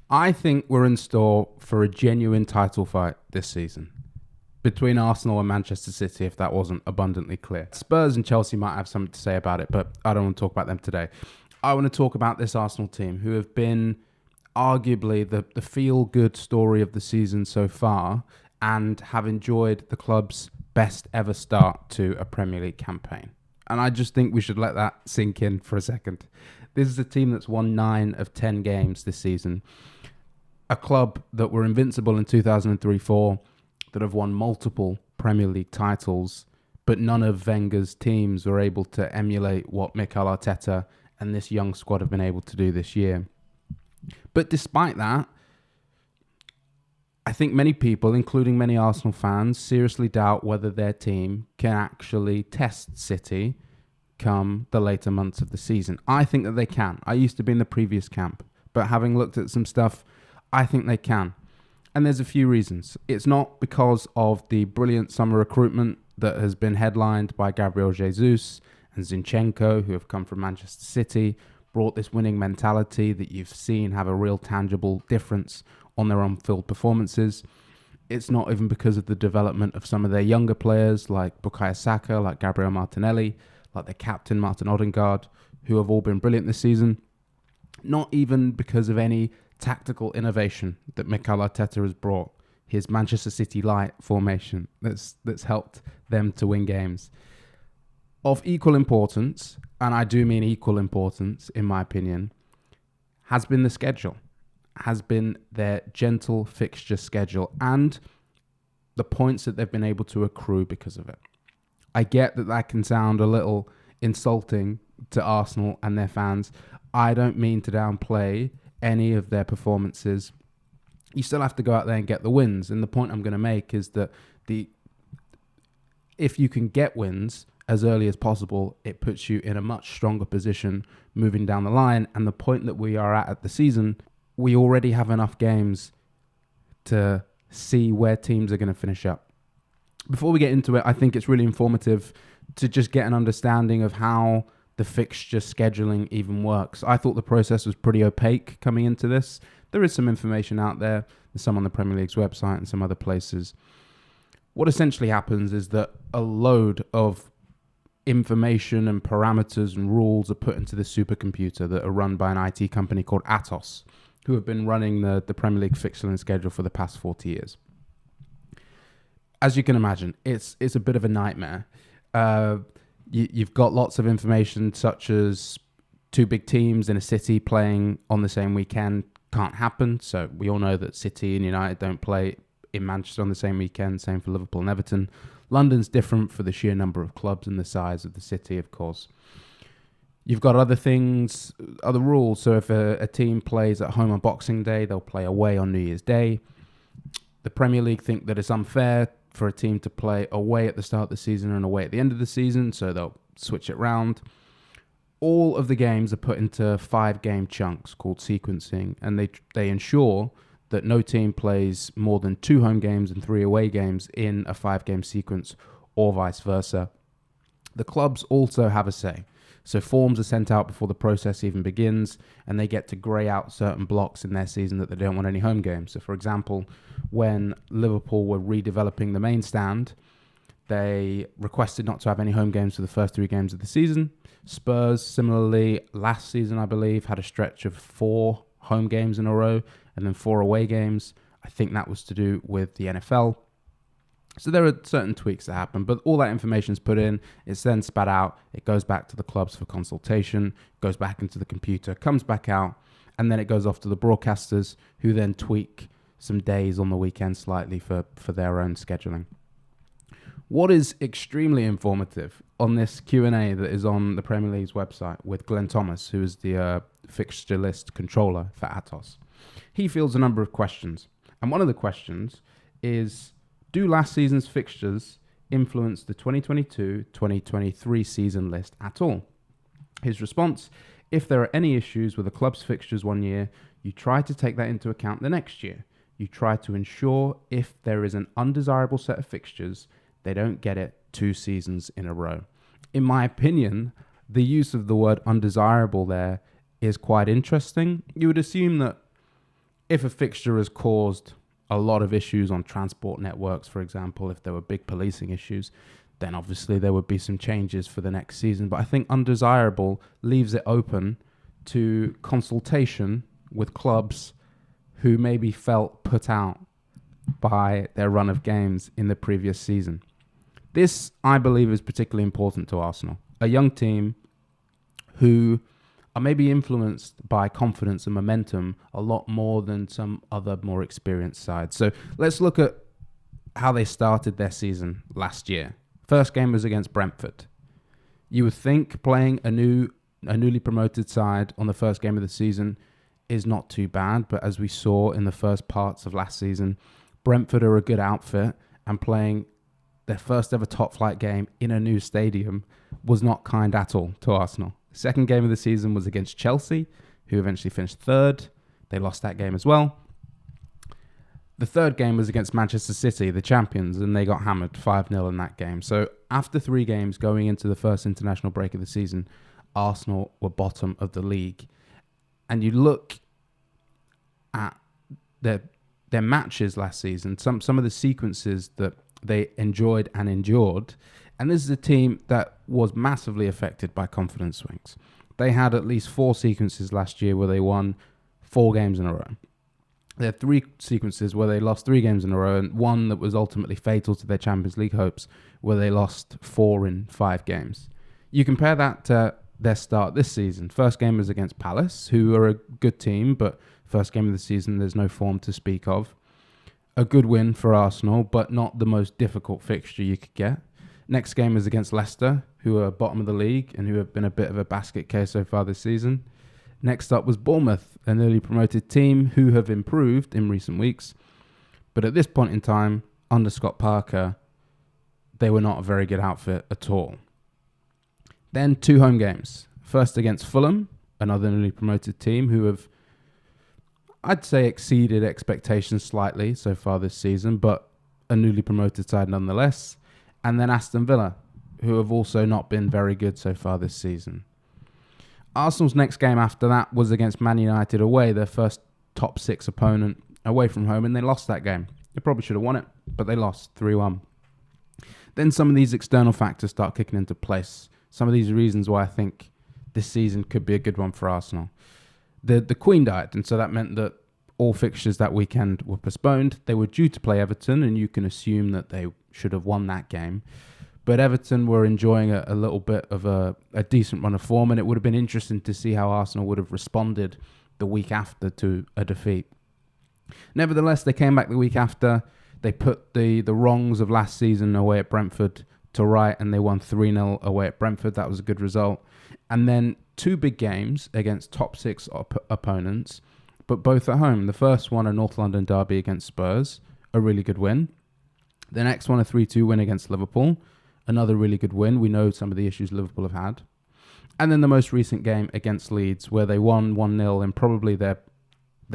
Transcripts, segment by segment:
I think we're in store for a genuine title fight this season between Arsenal and Manchester City, if that wasn't abundantly clear. Spurs and Chelsea might have something to say about it, but I don't want to talk about them today. I want to talk about this Arsenal team, who have been arguably the feel-good story of the season so far and have enjoyed the club's best ever start to a Premier League campaign. And I just think we should let that sink in for a second. This is a team that's won 9 of 10 games this season. A club that were invincible in 2003-04, that have won multiple Premier League titles, but none of Wenger's teams were able to emulate what Mikel Arteta and this young squad have been able to do this year. But despite that, I think many people, including many Arsenal fans, seriously doubt whether their team can actually test City come the later months of the season. I think that they can. I used to be in the previous camp, but having looked at some stuff, I think they can. And there's a few reasons. It's not because of the brilliant summer recruitment that has been headlined by Gabriel Jesus and Zinchenko, who have come from Manchester City, brought this winning mentality that you've seen have a real tangible difference on their on-field performances. It's not even because of the development of some of their younger players like Bukayo Saka, like Gabriel Martinelli, like their captain Martin Odegaard, who have all been brilliant this season. Not even because of any tactical innovation that Mikel Arteta has brought, his Manchester City light formation that's helped them to win games. Of equal importance, and I do mean equal importance in my opinion, has been the schedule, has been their gentle fixture schedule and the points that they've been able to accrue because of it. I get that can sound a little insulting to Arsenal and their fans. I don't mean to downplay any of their performances. You still have to go out there and get the wins. And the point I'm going to make is that if you can get wins as early as possible, it puts you in a much stronger position moving down the line. And the point that we are at the season, we already have enough games to see where teams are going to finish up. Before we get into it, I think it's really informative to just get an understanding of how the fixture scheduling even works. I thought the process was pretty opaque coming into this. There is some information out there. There's some on the Premier League's website and some other places. What essentially happens is that a load of information and parameters and rules are put into the supercomputer that are run by an IT company called Atos, who have been running the Premier League fixture schedule for the past 40 years. As you can imagine, it's a bit of a nightmare. You've got lots of information such as two big teams in a city playing on the same weekend can't happen. So we all know that City and United don't play in Manchester on the same weekend. Same for Liverpool and Everton. London's different for the sheer number of clubs and the size of the city, of course. You've got other things, other rules. So if a team plays at home on Boxing Day, they'll play away on New Year's Day. The Premier League think that it's unfair for a team to play away at the start of the season and away at the end of the season, so they'll switch it round. All of the games are put into 5-game chunks called sequencing, and they ensure that no team plays more than 2 home games and 3 away games in a 5-game sequence, or vice versa. The clubs also have a say. So forms are sent out before the process even begins, and they get to grey out certain blocks in their season that they don't want any home games. So for example, when Liverpool were redeveloping the main stand, they requested not to have any home games for the first 3 games of the season. Spurs, similarly, last season, I believe, had a stretch of 4 home games in a row and then 4 away games. I think that was to do with the NFL. So there are certain tweaks that happen, but all that information is put in, it's then spat out, it goes back to the clubs for consultation, goes back into the computer, comes back out, and then it goes off to the broadcasters, who then tweak some days on the weekend slightly for their own scheduling. What is extremely informative on this Q&A that is on the Premier League's website with Glenn Thomas, who is the fixture list controller for Atos. He fields a number of questions, and one of the questions is, do last season's fixtures influence the 2022-2023 season list at all? His response, if there are any issues with a club's fixtures one year, you try to take that into account the next year. You try to ensure if there is an undesirable set of fixtures, they don't get it 2 seasons in a row. In my opinion, the use of the word undesirable there is quite interesting. You would assume that if a fixture has caused a lot of issues on transport networks, for example, if there were big policing issues, then obviously there would be some changes for the next season. But I think undesirable leaves it open to consultation with clubs who maybe felt put out by their run of games in the previous season. This, I believe, is particularly important to Arsenal, a young team who are maybe influenced by confidence and momentum a lot more than some other more experienced sides. So let's look at how they started their season last year. First game was against Brentford. You would think playing a newly promoted side on the first game of the season is not too bad, but as we saw in the first parts of last season, Brentford are a good outfit, and playing their first ever top flight game in a new stadium was not kind at all to Arsenal. The second game of the season was against Chelsea, who eventually finished third. They lost that game as well. The third game was against Manchester City, the champions, and they got hammered 5-0 in that game. So after 3 games going into the first international break of the season, Arsenal were bottom of the league. And you look at their matches last season, some of the sequences that they enjoyed and endured, and this is a team that was massively affected by confidence swings. They had at least 4 sequences last year where they won 4 games in a row. There are 3 sequences where they lost 3 games in a row, and one that was ultimately fatal to their Champions League hopes, where they lost 4 in 5 games. You compare that to their start this season. First game was against Palace, who are a good team, but first game of the season, there's no form to speak of. A good win for Arsenal, but not the most difficult fixture you could get. Next game is against Leicester, who are bottom of the league and who have been a bit of a basket case so far this season. Next up was Bournemouth, a newly promoted team who have improved in recent weeks. But at this point in time, under Scott Parker, they were not a very good outfit at all. Then 2 home games. First against Fulham, another newly promoted team who have, I'd say, exceeded expectations slightly so far this season, but a newly promoted side nonetheless. And then Aston Villa, who have also not been very good so far this season. Arsenal's next game after that was against Man United away, their first top 6 opponent away from home, and they lost that game. They probably should have won it, but they lost 3-1. Then some of these external factors start kicking into place. Some of these reasons why I think this season could be a good one for Arsenal. The Queen died, and so that meant that all fixtures that weekend were postponed. They were due to play Everton, and you can assume that they should have won that game. But Everton were enjoying a little bit of a decent run of form, and it would have been interesting to see how Arsenal would have responded the week after to a defeat. Nevertheless, they came back the week after. They put the wrongs of last season away at Brentford to right, and they won 3-0 away at Brentford. That was a good result. And then 2 big games against top 6 opponents, but both at home. The first one, a North London derby against Spurs, a really good win. The next one, a 3-2 win against Liverpool, another really good win. We know some of the issues Liverpool have had. And then the most recent game against Leeds, where they won 1-0 in probably their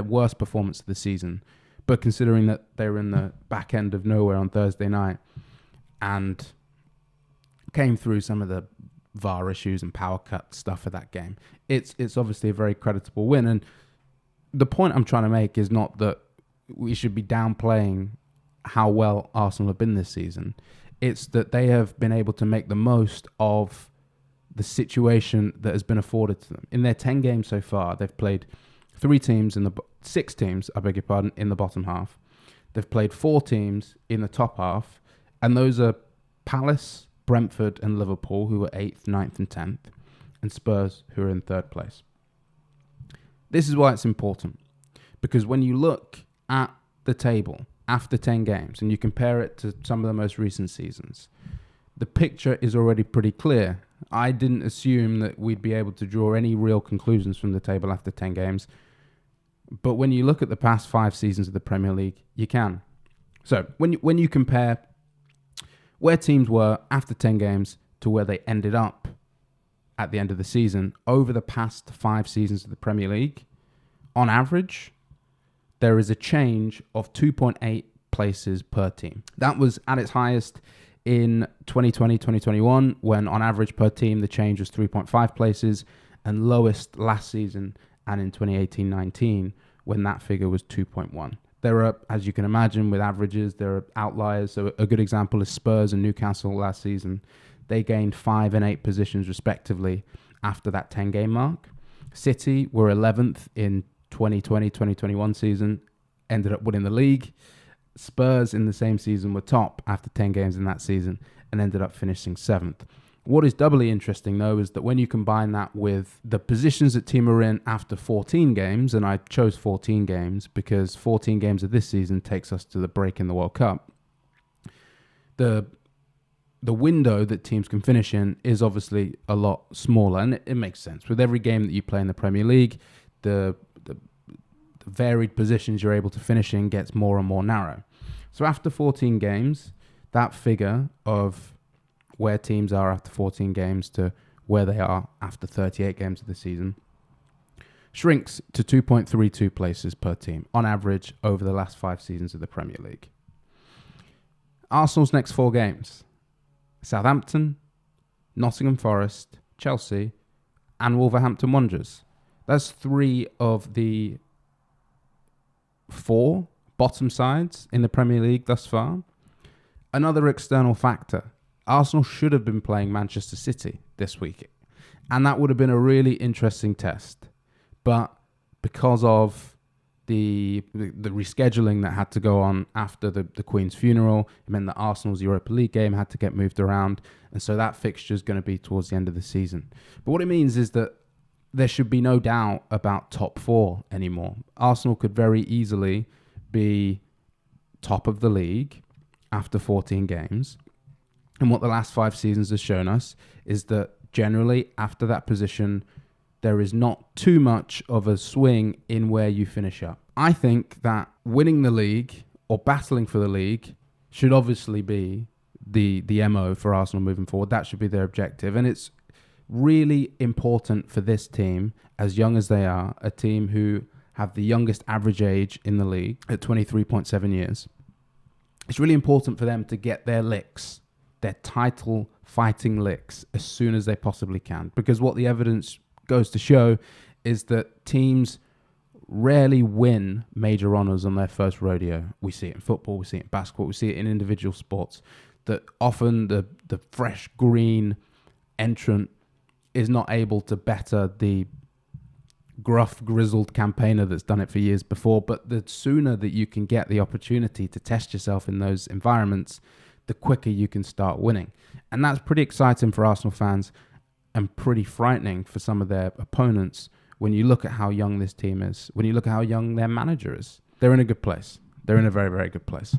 worst performance of the season. But considering that they were in the back end of nowhere on Thursday night and came through some of the VAR issues and power cut stuff for that game, it's obviously a very creditable win. And the point I'm trying to make is not that we should be downplaying how well Arsenal have been this season. It's that they have been able to make the most of the situation that has been afforded to them. In their 10 games so far, they've played 6 teams, in the bottom half. They've played 4 teams in the top half, and those are Palace, Brentford and Liverpool, who are 8th, 9th and 10th, and Spurs, who are in 3rd place. This is why it's important, because when you look at the table after 10 games and you compare it to some of the most recent seasons, the picture is already pretty clear. I didn't assume that we'd be able to draw any real conclusions from the table after 10 games, but when you look at the past 5 seasons of the Premier League, you can. So when you compare where teams were after 10 games to where they ended up at the end of the season over the past 5 seasons of the Premier League, on average, there is a change of 2.8 places per team. That was at its highest in 2020-2021, when on average per team the change was 3.5 places, and lowest last season and in 2018-19, when that figure was 2.1. There are, as you can imagine, with averages, there are outliers. So a good example is Spurs and Newcastle last season. They gained 5 and 8 positions respectively after that 10-game mark. City were 11th in 2020-2021 season, ended up winning the league. Spurs in the same season were top after 10 games in that season and ended up finishing 7th. What is doubly interesting, though, is that when you combine that with the positions that team are in after 14 games, and I chose 14 games because 14 games of this season takes us to the break in the World Cup, the window that teams can finish in is obviously a lot smaller, and it makes sense. With every game that you play in the Premier League, the varied positions you're able to finish in gets more and more narrow. So after 14 games, that figure of where teams are after 14 games to where they are after 38 games of the season shrinks to 2.32 places per team on average over the last 5 seasons of the Premier League. Arsenal's next 4 games: Southampton, Nottingham Forest, Chelsea, and Wolverhampton Wanderers. That's 3 of the 4 bottom sides in the Premier League thus far. Another external factor: Arsenal should have been playing Manchester City this week, and that would have been a really interesting test. But because of the rescheduling that had to go on after the Queen's funeral, it meant that Arsenal's Europa League game had to get moved around, and so that fixture is going to be towards the end of the season. But what it means is that there should be no doubt about top 4 anymore. Arsenal could very easily be top of the league after 14 games. And what the last 5 seasons has shown us is that generally after that position, there is not too much of a swing in where you finish up. I think that winning the league or battling for the league should obviously be the MO for Arsenal moving forward. That should be their objective. And it's really important for this team, as young as they are, a team who have the youngest average age in the league at 23.7 years. It's really important for them to get their licks, their title fighting licks, as soon as they possibly can. Because what the evidence goes to show is that teams rarely win major honours on their first rodeo. We see it in football, we see it in basketball, we see it in individual sports, that often the fresh green entrant is not able to better the gruff, grizzled campaigner that's done it for years before. But the sooner that you can get the opportunity to test yourself in those environments, the quicker you can start winning. And that's pretty exciting for Arsenal fans and pretty frightening for some of their opponents when you look at how young this team is, when you look at how young their manager is. They're in a good place. They're in a very, very good place.